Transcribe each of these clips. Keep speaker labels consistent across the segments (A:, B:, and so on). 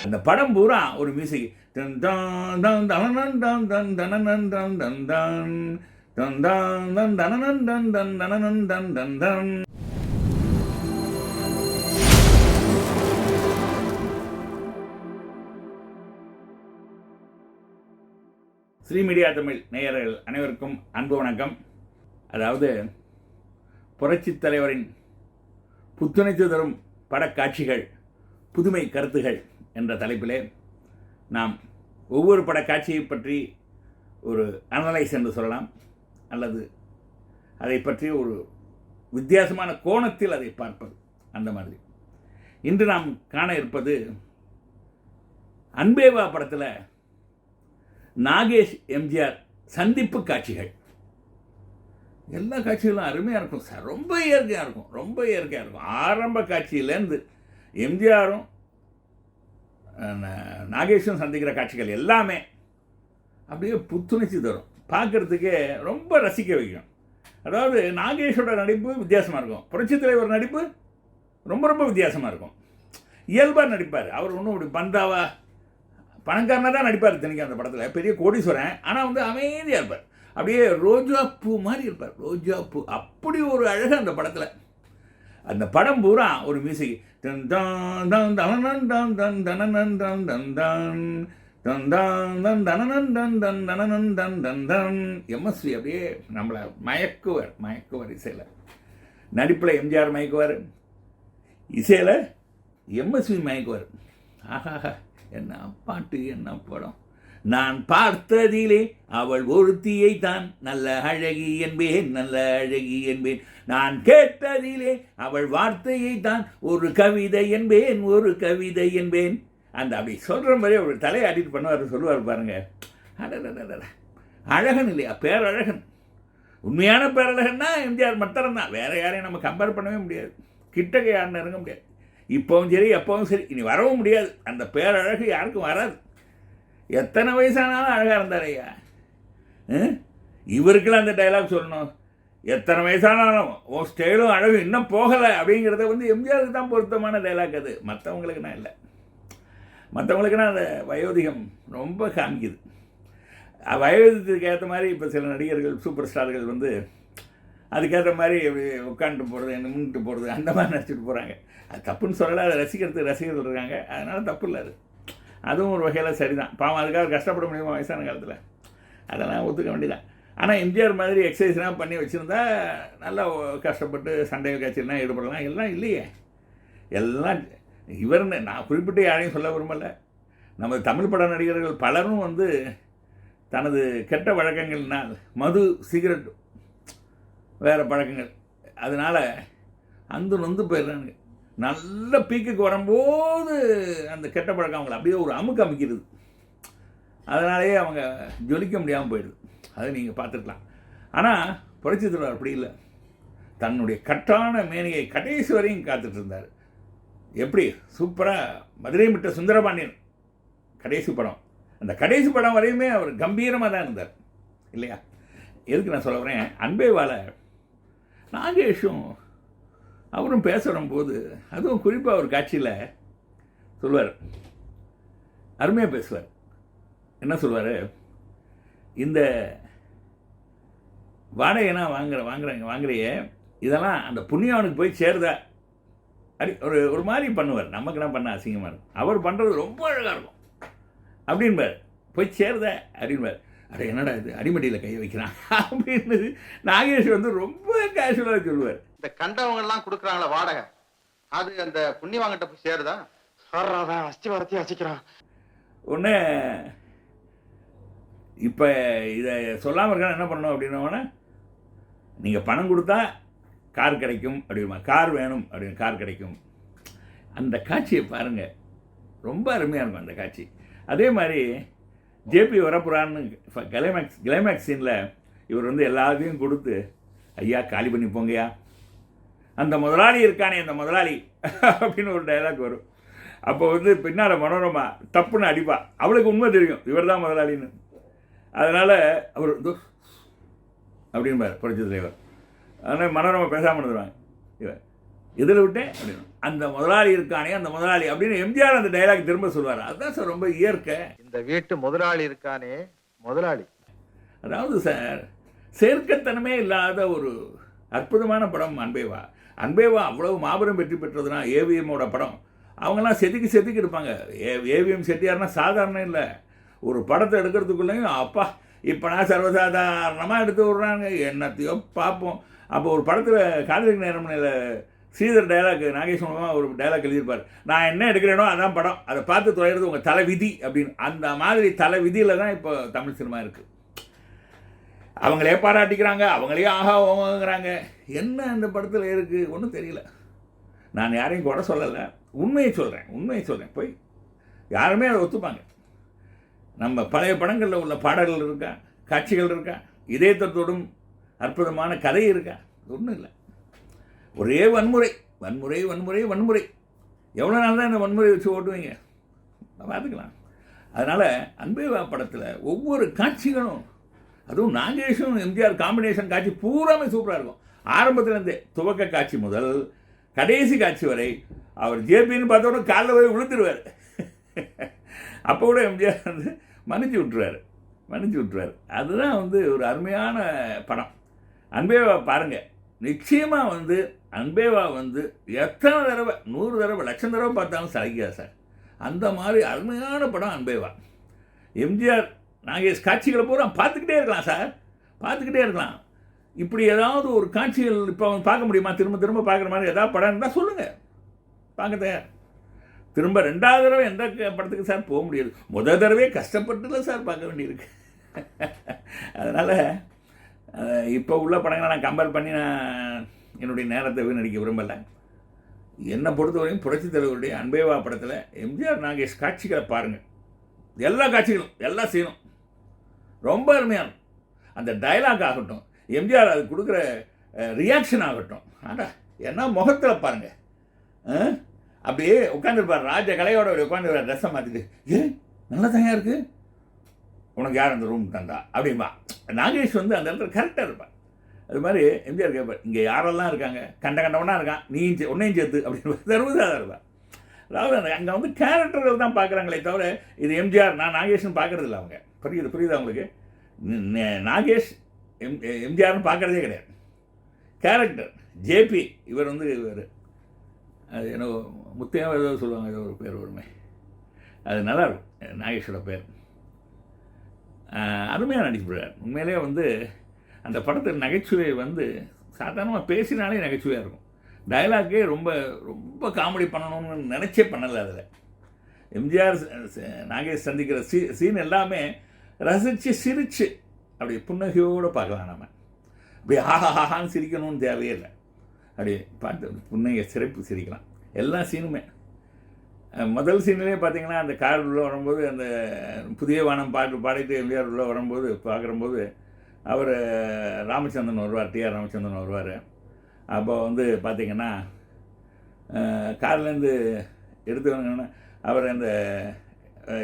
A: அந்த படம் பூரா ஒரு மியூசிக். தன் தான் தான் தனனன் தான் தன் தனனன் தான் தன் தான் தன் தான் தன் தனனன் தான் தன் தனனன் தான் தன் தான். ஸ்ரீ மீடியா தமிழ் நேயர்கள் அனைவருக்கும் அன்பு வணக்கம். அதாவது புரட்சித் தலைவரின் புத்துணர்ச்சி தரும் படக்காட்சிகள், புதுமை கருத்துகள் என்ற தலைப்பிலே நாம் ஒவ்வொரு படக்காட்சியை பற்றி ஒரு அனலைஸ் என்று சொல்லலாம், அல்லது அதை பற்றி ஒரு வித்தியாசமான கோணத்தில் அதை பார்ப்பது, அந்த மாதிரி. இன்று நாம் காண இருப்பது அன்பே வா படத்தில் நாகேஷ் எம்ஜிஆர் சந்திப்பு காட்சிகள். எல்லா காட்சிகளும் அருமையாக இருக்கும் சார், ரொம்ப இயற்கையாக இருக்கும், ரொம்ப இயற்கையாக இருக்கும். ஆரம்ப காட்சியிலேருந்து எம்ஜிஆரும் நாகேஷும் சந்திக்கிற காட்சிகள் எல்லாமே அப்படியே புத்துணர்ச்சி தரும், பார்க்குறதுக்கே ரொம்ப ரசிக்க வைக்கும். அதாவது நாகேஷோட நடிப்பு வித்தியாசமாக இருக்கும், புரட்சித் தலைவர் நடிப்பு ரொம்ப ரொம்ப வித்தியாசமாக இருக்கும். இயல்பாக நடிப்பார் அவர், ஒன்றும் அப்படி பந்தாவா பணக்காரனாக தான் நடிப்பார். இத்தனைக்கும் அந்த படத்தில் பெரிய கோடீஸ்வரன், ஆனால் வந்து அமைதியாக இருப்பார், அப்படியே ரோஜா பூ மாதிரி இருப்பார், ரோஜா பூ. அப்படி ஒரு அழகு அந்த படத்தில். அந்த படம் பூரா ஒரு மியூசிக். தன் தான் தான் தனனன் தான் தன் தனனன் தான் தன் தான் தன் தான் தன் தனனன் தான் தன் தனனன் தான் தன் தான். எம்எஸ்வி அப்படியே நம்மளை மயக்குவார் இசையில். நடிப்பில் எம்ஜிஆர் மயக்குவார், இசையில் எம்எஸ்வி மயக்குவார். ஆஹாஹா, என்ன பாட்டு, என்ன படம். நான் பார்த்ததிலே அவள் ஒருத்தியை தான் நல்ல அழகி என்பேன், நல்ல அழகி என்பேன். நான் கேட்டதிலே அவள் வார்த்தையை தான் ஒரு கவிதை என்பேன், ஒரு கவிதை என்பேன். அந்த அப்படி சொல்கிற மாதிரி ஒரு தலையை ஆட்டிட்டு பண்ணுவார், சொல்லுவார் பாருங்க. அடடடட, அழகன் இல்லையா, பேரழகன். உண்மையான பேரழகன்னா எம்ஜிஆர் மட்டும் தான், வேற யாரையும் நம்ம கம்பேர் பண்ணவே முடியாது, கிட்டக்க யாரும் இறங்க முடியாது. இப்போவும் சரி, எப்பவும் சரி, இனி வரவும் முடியாது. அந்த பேரழகு யாருக்கும் வராது. எத்தனை வயசானாலும் அழகாக இருந்தார் ஐயா. இவருக்கெல்லாம் அந்த டைலாக் சொல்லணும், எத்தனை வயசானாலும் உன் ஸ்டைலும் அழகு இன்னும் போகலை அப்படிங்கிறத வந்து எம்ஜிஆருக்கு தான் பொருத்தமான டைலாக் அது. மற்றவங்களுக்குனா இல்லை, மற்றவங்களுக்குனா அந்த வயோதிகம் ரொம்ப காமிக்குது. வயோதிகத்துக்கு ஏற்ற மாதிரி இப்போ சில நடிகர்கள், சூப்பர் ஸ்டார்கள் வந்து அதுக்கேற்ற மாதிரி உட்காந்துட்டு போகிறது, நின்றுட்டு போகிறது, அந்த மாதிரி நடிச்சுட்டு போகிறாங்க. அது தப்புன்னு சொல்லலை, அதை ரசிக்கிறதுக்கு ரசிகர்கள் இருக்காங்க, அதனால் தப்பு இல்லை. அதுவும் ஒரு வகையில் சரிதான். பாவம், அதுக்காக கஷ்டப்பட முடியுமா வயசான காலத்தில்? அதெல்லாம் ஒத்துக்க வேண்டியதான். ஆனால் எம்ஜிஆர் மாதிரி எக்ஸசைஸ்லாம் பண்ணி வச்சுருந்தா நல்லா கஷ்டப்பட்டு சண்டைகள் காட்சியெல்லாம் ஈடுபடலாம். எல்லாம் இல்லையே, எல்லாம் இவர்னு நான் குறிப்பிட்டு யாரையும் சொல்ல விரும்பலை. நம்ம தமிழ் பட நடிகர்கள் பலரும் வந்து தனது கெட்ட வழக்கங்கள்னால், மது, சிகரெட், வேறு பழக்கங்கள், அதனால் அந்த நொந்து போயிடுறாங்க. நல்ல பீக்குக்கு வரும்போது அந்த கெட்ட பழக்கம் அவங்களை அப்படியே ஒரு அமுக்கு அமைக்கிறது. அதனாலேயே அவங்க ஜொலிக்க முடியாமல் போயிடுது. அதை நீங்கள் பார்த்துக்கலாம். ஆனால் புரட்சித் தலைவர் அப்படி இல்லை, தன்னுடைய கட்டான மேனியை கடைசி வரையும் காத்துட்டு இருந்தார். எப்படி சூப்பராக மதுரை மிட்ட சுந்தரபாண்டியன் கடைசி படம், அந்த கடைசி படம் வரையுமே அவர் கம்பீரமாக தான் இருந்தார் இல்லையா? எதுக்கு நான் சொல்ல வரேன், அன்பே வால நாகேஷும் அவரும் பேசுகிற போது, அதுவும் குறிப்பாக ஒரு காட்சியில் சொல்லுவார், அருமையாக பேசுவார். என்ன சொல்லுவார், இந்த வாடகைனா வாங்குறையே இதெல்லாம் அந்த புண்ணியவனுக்கு போய் சேருதா அப்படி ஒரு மாதிரி பண்ணுவார். நமக்குலாம் பண்ண அசிங்கமாக இருக்கும், அவர் பண்ணுறது ரொம்ப அழகாக இருக்கும் அப்படின்பார். போய் சேருத அப்படின்பார். அட என்னடா இது, அடிமடியில் கை வைக்கிறான் அப்படின்னு நாகேஷ் வந்து ரொம்ப கேஷுவலாக சொல்லுவார்.
B: இந்த கண்டவங்க எல்லாம் கொடுக்குறாங்களா வாடகை, அது அந்த புண்ணியவாங்கிட்ட போய் சேருதா? அஸ்திவாரத்தையும் அசிக்கிறான்.
A: ஒன்று இப்போ இதை சொல்லாமல் இருக்கான என்ன பண்ணணும் அப்படின்னோன்னா, நீங்கள் பணம் கொடுத்தா கார் கிடைக்கும் அப்படிமா, கார் வேணும் அப்படின்னு கார் கிடைக்கும். அந்த காட்சியை பாருங்கள், ரொம்ப அருமையாக இருக்கும் அந்த காட்சி. அதே மாதிரி ஜேபி வரப்புறான்னு கிளைமேக்ஸ் சீனில் இவர் வந்து எல்லாத்தையும் கொடுத்து, ஐயா காலி பண்ணி போங்கய்யா, அந்த முதலாளி இருக்கானே அந்த முதலாளி அப்படின்னு ஒரு டைலாக் வரும். அப்போ வந்து பின்னால் மனோரமா தப்புன்னு அடிப்பா, அவளுக்கு உண்மை தெரியும் இவர் தான் முதலாளின்னு. அதனால் அவர் அப்படின்பார் புரட்சித் தலைவர். அதனால் மனோரமா பேசாமல் இருந்துருவாங்க. இவர் இதில் விட்டேன் அப்படின்னு. அந்த முதலாளி இருக்கானே அந்த முதலாளி அப்படின்னு எம்ஜிஆர் அந்த டைலாக் திரும்ப சொல்லுவார். அதுதான் சார் ரொம்ப இயற்கை.
B: இந்த வீட்டு முதலாளி இருக்கானே முதலாளி.
A: அதாவது சார் சேர்க்கத்தனமே இல்லாத ஒரு அற்புதமான படம் அன்பேவா. அன்பேவா அவ்வளவு மாபெரும் வெற்றி பெற்றதுன்னா ஏவிஎம்மோட படம். அவங்கெல்லாம் செதுக்கி இருப்பாங்க. ஏவிஎம் செட்டியார்னா சாதாரணம் இல்லை. ஒரு படத்தை எடுக்கிறதுக்குள்ளேயும் அப்பா இப்போ நான் சர்வசாதாரணமாக எடுத்து விட்றாங்க, என்னத்தையோ பார்ப்போம். அப்போ ஒரு படத்தில் காதலிக்கு நேரம்ல ஸ்ரீதர் டைலாக் நாகேஷ் மூலமாக ஒரு டைலாக் எழுதியிருப்பார், நான் என்ன எடுக்கிறேனோ அதான் படம், அதை பார்த்து தொலைகிறது உங்கள் தலை விதி அப்படின்னு. அந்த மாதிரி தலை விதியில் தான் இப்போ தமிழ் சினிமா இருக்குது. அவங்களே பாராட்டிக்கிறாங்க, அவங்களே ஆஹா ஓங்கிறாங்க. என்ன அந்த படத்தில் இருக்குது ஒன்றும் தெரியல. நான் யாரையும் கூட சொல்லலை, உண்மையை சொல்கிறேன். போய் யாருமே அதை ஒத்துப்பாங்க. நம்ம பழைய படங்களில் உள்ள பாடல்கள் இருக்கா, காட்சிகள் இருக்கா, இதயத்தோடும் அற்புதமான கதை இருக்கா? ஒன்றும் இல்லை. ஒரே வன்முறை. எவ்வளோ நாள் தான் இந்த வன்முறை வச்சு ஓட்டுவீங்க? பார்த்துக்கலாம். அதனால் அன்பேவா படத்தில் ஒவ்வொரு காட்சிகளும், அதுவும் நாகேஷும் எம்ஜிஆர் காம்பினேஷன் காட்சி பூராமே சூப்பராக இருக்கும். ஆரம்பத்துலேருந்தே துவக்க காட்சி முதல் கடைசி காட்சி வரை அவர் ஜேபின்னு பார்த்தோன்னா காலில் போய் விழுந்துருவார். அப்போ கூட எம்ஜிஆர் வந்து மன்னிச்சு விட்டுருவார். அதுதான் வந்து ஒரு அருமையான படம். அன்பேவா பாருங்கள், நிச்சயமாக வந்து அன்பேவா வந்து எத்தனை தடவை 100 தடவை 1,00,000 தடவை பார்த்தாலும் சகிக்காது சார். அந்த மாதிரி அருமையான படம் அன்பேவா. எம்ஜிஆர் நாகேஷ் காட்சிகளை பூரா பார்த்துக்கிட்டே இருக்கலாம். இப்படி ஏதாவது ஒரு காட்சிகள் இப்போ பார்க்க முடியுமா? திரும்ப பார்க்குற மாதிரி ஏதாவது படம் இருந்தால் சொல்லுங்கள், பார்க்க தயார். திரும்ப 2வது தடவை எந்த படத்துக்கு சார் போக முடியாது? முதல் தடவை கஷ்டப்பட்டு தான் சார் பார்க்க வேண்டியிருக்கு. அதனால் இப்போ உள்ள படங்களை நான் கம்பேர் பண்ணி நான் என்னுடைய நேரத்தை வீணடிக்க விரும்பலை. என்னை பொறுத்தவரையும் புரட்சித் தலைவருடைய அன்பேவா படத்தில் எம்ஜிஆர் நாகேஷ் காட்சிகளை பாருங்கள். எல்லா காட்சிகளும், எல்லா சீனும் ரொம்ப அருமையான. அந்த டைலாக் ஆகட்டும், எம்ஜிஆர் அது கொடுக்குற ரியாக்ஷன் ஆகட்டும், என்ன முகத்தில் பாருங்கள். அப்படியே உட்காந்துருப்பார், ராஜ கலையோட உட்காந்துருப்பார், ட்ரெஸ்ஸை மாற்றிட்டு, நல்லா தனியாக இருக்குது, உனக்கு யார் அந்த ரூம் தந்தா அப்படின்பா. நாகேஷ் வந்து அந்த இடத்துல கரெக்டாக இருப்பார். அது மாதிரி எம்ஜிஆர் கேட்பார், இங்கே யாரெல்லாம் இருக்காங்க, கண்டவனா இருக்கான், உன்னையும் சேர்த்து அப்படின்னு சர்வசாதாரண இருப்பார். அதாவது அங்கே வந்து கேரக்டர்கள் தான் பார்க்குறாங்களே தவிர இது எம்ஜிஆர் நான் நாகேஷ்னு பார்க்குறது இல்லை. அவங்க புரியுது அவங்களுக்கு. நாகேஷ் எம்ஜிஆர்னு பார்க்குறதே கிடையாது. கேரக்டர் ஜேபி இவர் வந்து இவர் அது என்ன முத்தையாக ஏதோ சொல்லுவாங்க, ஏதோ ஒரு பேர் வருமே, அது நல்லாயிருக்கும். நாகேஷோட பேர் அருமையாக நடிச்சுடுறார். உண்மையிலே வந்து அந்த படத்தில் நகைச்சுவை வந்து சாதாரணமாக பேசினாலே நகைச்சுவையாக இருக்கும். டைலாக்கே ரொம்ப ரொம்ப காமெடி பண்ணணும்னு நினச்சே பண்ணலை. அதில் எம்ஜிஆர் நாகேஷ் சந்திக்கிற சீன் எல்லாமே ரசித்து சிரித்து அப்படி புன்னகையோடு பார்க்கலாம். நம்ம அப்படி ஆஹாஹான்னு சிரிக்கணும்னு தேவையே இல்லை. அப்படி பார்த்து புன்னகை சிரிக்கலாம். எல்லா சீனுமே முதல் சீன்லேயே பார்த்தீங்கன்னா அந்த கார் உள்ளே வரும்போது அந்த புதிய வானம் பாடிட்டு எம்ஜிஆர் உள்ளே வரும்போது பார்க்குறம்போது அவர் ராமச்சந்திரன் வருவார், டிஆர் ராமச்சந்திரன் வருவார். அப்போ வந்து பார்த்திங்கன்னா கார்லேருந்து எடுத்து வந்தோன்னா அவர் அந்த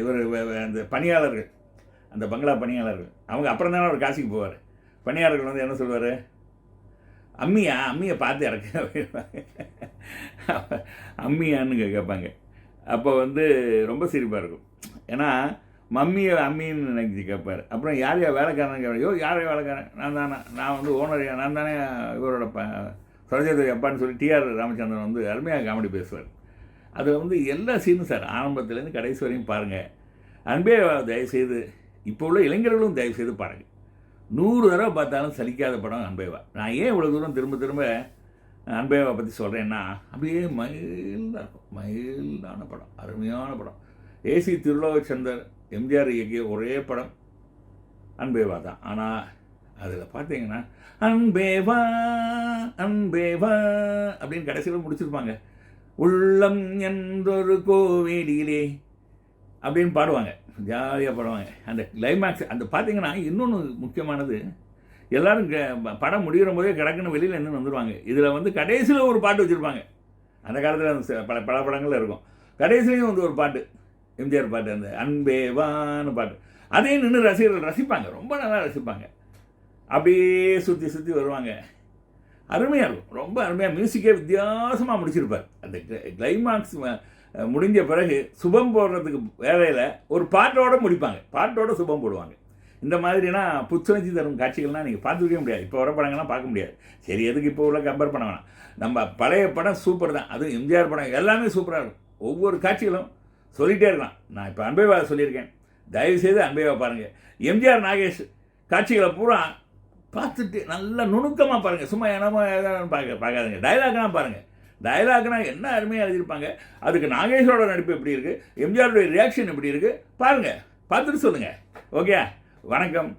A: இவர் அந்த பணியாளர்கள், அந்த பங்களா பணியாளர்கள், அவங்க அப்புறம் தானே அவர் காசிக்கு போவார். பணியாளர்கள் வந்து என்ன சொல்வார், அம்மியை பார்த்து இறக்க அப்படின்பாங்க. அம்மியான்னு கேட்பாங்க. அப்போ வந்து ரொம்ப சிரிப்பாக இருக்கும். ஏன்னா மம்மியை அம்மின்னு நினைச்சி கேட்பார். அப்புறம் யார் வேலைக்காரன் கேட்பார், யார் வேலைக்காரன், நான் வந்து ஓனர், நான் தானே இவரோட சரோஜாதேவி அப்பான்னு சொல்லி டிஆர் ராமச்சந்திரன் வந்து அருமையாக காமெடி பேசுவார். அதில் வந்து எல்லா சீனும் சார் ஆரம்பத்துலேருந்து கடைசி வரையும் பாருங்கள். அன்பே தயவுசெய்து இப்போ உள்ள இளைஞர்களும் தயவுசெய்து பாருங்கள். 100 தடவை பார்த்தாலும் சலிக்காத படம் அன்பேவா. நான் ஏன் இவ்வளோ தூரம் திரும்ப அன்பேவா பற்றி சொல்கிறேன்னா, அப்படியே மைல்டாக இருக்கும். மைல்டான படம், அருமையான படம். ஏசி திருலோகச்சந்தர் எம்ஜிஆர் இயக்கிய ஒரே படம் அன்பேவா தான். ஆனால் அதில் பார்த்தீங்கன்னா அன்பேவா அன்பேவா அப்படின்னு கடைசியில் முடிச்சிருப்பாங்க. உள்ளம் என்றொரு கோவிலிலே அப்படின்னு பாடுவாங்க, ஜாலியாக பாடுவாங்க. அந்த கிளைமேக்ஸ் அந்த பார்த்தீங்கன்னா இன்னொன்று முக்கியமானது, எல்லோரும் படம் முடிகிற போதே கிடக்குன்னு வெளியில் நின்று வந்துடுவாங்க. இதில் வந்து கடைசியில் ஒரு பாட்டு வச்சுருப்பாங்க. அந்த காலத்தில் பல படங்களில் இருக்கும். கடைசிலையும் வந்து ஒரு பாட்டு, எம்ஜிஆர் பாட்டு, அந்த அன்பேவான்னு பாட்டு. அதையும் நின்று ரசிகர்கள் ரசிப்பாங்க, ரொம்ப நல்லா ரசிப்பாங்க. அப்படியே சுற்றி வருவாங்க. அருமையாக இருக்கும், ரொம்ப அருமையாக. மியூசிக்கே வித்தியாசமாக முடிச்சிருப்பார். அந்த கிளைமாக்ஸ் முடிஞ்ச பிறகு சுபம் போடுறதுக்கு வேலையில் ஒரு பாட்டோடு முடிப்பாங்க, பாட்டோடு சுபம் போடுவாங்க. இந்த மாதிரினா புத்துணர்ச்சி தரும் காட்சிகள்லாம் நீங்கள் பார்த்துக்கவே முடியாது. இப்போ வர படங்கள்லாம் பார்க்க முடியாது. சரி, எதுக்கு இப்போ உள்ள கம்பேர் பண்ண வேணாம். நம்ம பழைய படம் சூப்பர் தான். அதுவும் எம்ஜிஆர் படம் எல்லாமே சூப்பராக இருக்கும். ஒவ்வொரு காட்சிகளும் சொல்லிகிட்டே இருக்கலாம். நான் இப்போ அன்பேவா சொல்லியிருக்கேன், தயவுசெய்து அன்பேவா பாருங்கள். எம்ஜிஆர் நாகேஷ் காட்சிகளை பூரா பார்த்துட்டு நல்லா நுணுக்கமாக பாருங்கள். சும்மா என்னமோ ஏதாவது பார்க்காதுங்க. டைலாக்லாம் பாருங்கள். டைலாக்னா என்ன அருமையாக எழுதியிருப்பாங்க. அதுக்கு நாகேஷோட நடிப்பு எப்படி இருக்குது, எம்ஜிஆருடைய ரியாக்ஷன் எப்படி இருக்குது பாருங்கள். பார்த்துட்டு சொல்லுங்கள். ஓகே, வணக்கம்.